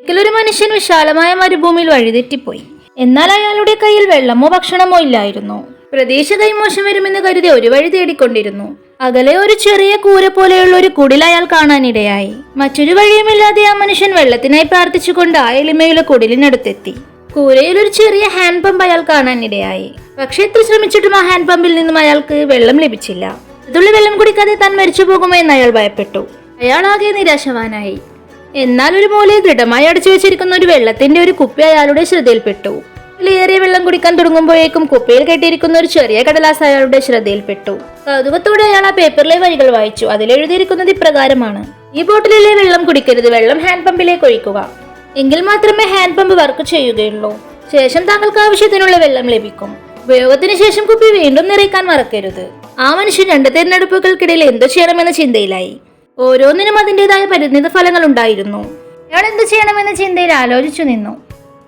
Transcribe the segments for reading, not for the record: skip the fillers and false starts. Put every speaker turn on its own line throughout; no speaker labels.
ഒരിക്കലൊരു മനുഷ്യൻ വിശാലമായ മരുഭൂമിയിൽ വഴിതെറ്റിപ്പോയി. എന്നാൽ അയാളുടെ കയ്യിൽ വെള്ളമോ ഭക്ഷണമോ ഇല്ലായിരുന്നു. പ്രതീക്ഷ കൈമോശം വരുമെന്ന് കരുതി ഒരു വഴി തേടിക്കൊണ്ടിരുന്നു. അകലെ ഒരു ചെറിയ കൂര പോലെയുള്ള ഒരു കുടിൽ അയാൾ കാണാനിടയായി. മറ്റൊരു വഴിയുമില്ലാതെ ആ മനുഷ്യൻ വെള്ളത്തിനായി പ്രാർത്ഥിച്ചുകൊണ്ട് ആ എളിമയുള്ള കുടിലിനടുത്തെത്തി. കൂരയിൽ ഒരു ചെറിയ ഹാൻഡ് പമ്പ് അയാൾ കാണാനിടയായി. പക്ഷെ എത്ര ശ്രമിച്ചിട്ടും ആ ഹാൻഡ് പമ്പിൽ നിന്നും അയാൾക്ക് വെള്ളം ലഭിച്ചില്ല. അതുള്ള വെള്ളം കുടിക്കാതെ താൻ മരിച്ചു പോകുമോ എന്ന് അയാൾ ഭയപ്പെട്ടു. അയാൾ ആകെ നിരാശവാനായി. എന്നാൽ ഒരു മൂലയിൽ ദൃഢമായി അടച്ചു വെച്ചിരിക്കുന്ന ഒരു വെള്ളത്തിന്റെ ഒരു കുപ്പി അയാളുടെ ശ്രദ്ധയിൽപ്പെട്ടു. ഏറെ വെള്ളം കുടിക്കാൻ തുടങ്ങുമ്പോഴേക്കും കുപ്പിയിൽ കെട്ടിയിരിക്കുന്ന ഒരു ചെറിയ കടലാസ് അയാളുടെ ശ്രദ്ധയിൽപ്പെട്ടു. കൗതുകത്തോടെ അയാൾ ആ പേപ്പറിലെ വരികൾ വായിച്ചു. അതിലെഴുതിയിരിക്കുന്നത് ഇപ്രകാരമാണ്: ഈ ബോട്ടിലിലെ വെള്ളം കുടിക്കരുത്, വെള്ളം ഹാൻഡ് പമ്പിലേക്ക് ഒഴിക്കുക. എങ്കിൽ മാത്രമേ ഹാൻഡ് പമ്പ് വർക്ക് ചെയ്യുകയുള്ളൂ. ശേഷം താങ്കൾക്ക് ആവശ്യത്തിനുള്ള വെള്ളം ലഭിക്കും. ഉപയോഗത്തിന് ശേഷം കുപ്പി വീണ്ടും നിറയ്ക്കാൻ മറക്കരുത്. ആ മനുഷ്യൻ 2 തിരഞ്ഞെടുപ്പുകൾക്കിടയിൽ എന്തു ചെയ്യണമെന്ന ചിന്തയിലായി. ഓരോന്നിനും അതിൻ്റെതായ പരിണിത ഫലങ്ങൾ ഉണ്ടായിരുന്നു. അയാൾ എന്ത് ചെയ്യണമെന്ന ചിന്തയിൽ ആലോചിച്ചു നിന്നു.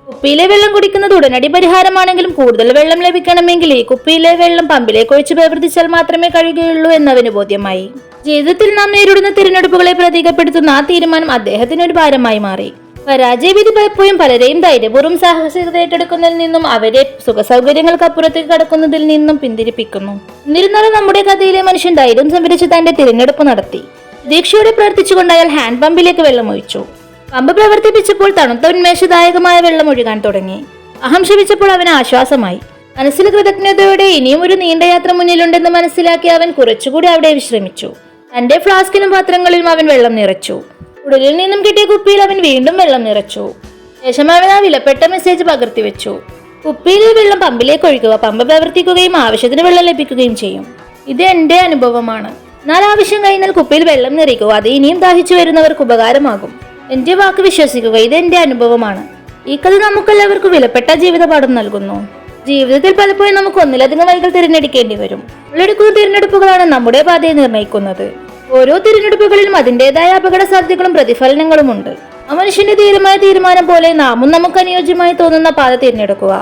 കുപ്പിയിലെ വെള്ളം കുടിക്കുന്നത് ഉടനടി പരിഹാരമാണെങ്കിലും കൂടുതൽ വെള്ളം ലഭിക്കണമെങ്കിൽ ഈ കുപ്പിയിലെ വെള്ളം പമ്പിലേക്ക് ഒഴിച്ച് പ്രവർത്തിച്ചാൽ മാത്രമേ കഴിയുകയുള്ളൂ എന്നവന് ബോധ്യമായി. ജീവിതത്തിൽ നാം നേരിടുന്ന തിരഞ്ഞെടുപ്പുകളെ പ്രതീകപ്പെടുത്തുന്ന ആ തീരുമാനം അദ്ദേഹത്തിന് ഒരു ഭാരമായി മാറി. പരാജയവിധി പലപ്പോഴും പലരെയും ധൈര്യപൂർവ്വം സാഹസികത ഏറ്റെടുക്കുന്നതിൽ നിന്നും അവരെ സുഖസൗകര്യങ്ങൾക്കപ്പുറത്തേക്ക് കടക്കുന്നതിൽ നിന്നും പിന്തിരിപ്പിക്കുന്നു. എന്നിരുന്നാലും നമ്മുടെ കഥയിലെ മനുഷ്യൻ ധൈര്യം സംഭരിച്ച് തന്റെ തിരഞ്ഞെടുപ്പ് നടത്തി. പ്രതീക്ഷയോടെ പ്രവർത്തിച്ചുകൊണ്ട് അയാൾ ഹാൻഡ് പമ്പിലേക്ക് വെള്ളം ഒഴിച്ചു. പമ്പ് പ്രവർത്തിപ്പിച്ചപ്പോൾ തണുത്ത ഉന്മേഷദായകമായ വെള്ളം ഒഴുകാൻ തുടങ്ങി. അഹം ശമിച്ചപ്പോൾ അവന് ആശ്വാസമായി. മനസ്സിൽ കൃതജ്ഞതയോടെ ഇനിയും ഒരു നീണ്ട യാത്ര മുന്നിലുണ്ടെന്ന് മനസ്സിലാക്കി അവൻ കുറച്ചുകൂടി അവിടെ വിശ്രമിച്ചു. തന്റെ ഫ്ലാസ്കിലും പാത്രങ്ങളിലും അവൻ വെള്ളം നിറച്ചു. ഉടലിൽ നിന്നും കിട്ടിയ കുപ്പിയിൽ അവൻ വീണ്ടും വെള്ളം നിറച്ചു. ശേഷം അവൻ ആ വിലപ്പെട്ട മെസ്സേജ് പകർത്തി വെച്ചു: കുപ്പിയിലെ വെള്ളം പമ്പിലേക്ക് ഒഴിക്കുക, പമ്പ് പ്രവർത്തിക്കുകയും ആവശ്യത്തിന് വെള്ളം ലഭിക്കുകയും ചെയ്യും. ഇത് എന്റെ അനുഭവമാണ്. എന്നാൽ ആവശ്യം കഴിഞ്ഞാൽ കുപ്പിയിൽ വെള്ളം നിറയ്ക്കുക, അത് ഇനിയും ദാഹിച്ചു വരുന്നവർക്ക് ഉപകാരമാകും. എന്റെ വാക്ക് വിശ്വസിക്കുക, ഇത് എന്റെ അനുഭവമാണ്. ഈ കഥ നമുക്കെല്ലാവർക്കും വിലപ്പെട്ട ജീവിതപാഠം നൽകുന്നു. ജീവിതത്തിൽ പലപ്പോഴും നമുക്ക് ഒന്നിലധികം വഴികൾ തിരഞ്ഞെടുക്കേണ്ടി വരും. നമ്മളെടുക്കുന്ന തിരഞ്ഞെടുപ്പുകളാണ് നമ്മുടെ പാതയെ നിർണ്ണയിക്കുന്നത്. ഓരോ തിരഞ്ഞെടുപ്പുകളിലും അതിൻ്റെതായ അപകട സാധ്യതകളും പ്രതിഫലനങ്ങളും ഉണ്ട്. ആ മനുഷ്യന്റെ ധീരമായ തീരുമാനം പോലെ നാമും നമുക്ക് അനുയോജ്യമായി തോന്നുന്ന പാത തിരഞ്ഞെടുക്കുക.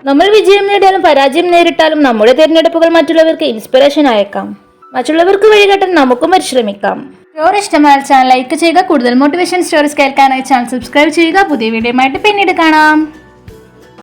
നമ്മൾ വിജയം നേടിയാലും പരാജയം നേരിട്ടാലും നമ്മുടെ തിരഞ്ഞെടുപ്പുകൾ മറ്റുള്ളവർക്ക് ഇൻസ്പിറേഷൻ ആയേക്കാം. മറ്റുള്ളവർക്ക് വഴികാട്ടാൻ നമുക്കും പരിശ്രമിക്കാം. സ്റ്റോറി ഇഷ്ടമായ ചാനൽ ലൈക്ക് ചെയ്യുക. കൂടുതൽ മോട്ടിവേഷൻ സ്റ്റോറീസ് കേൾക്കാനായി ചാനൽ സബ്സ്ക്രൈബ് ചെയ്യുക. പുതിയ വീഡിയോയുമായിട്ട് പിന്നീട് കാണാം.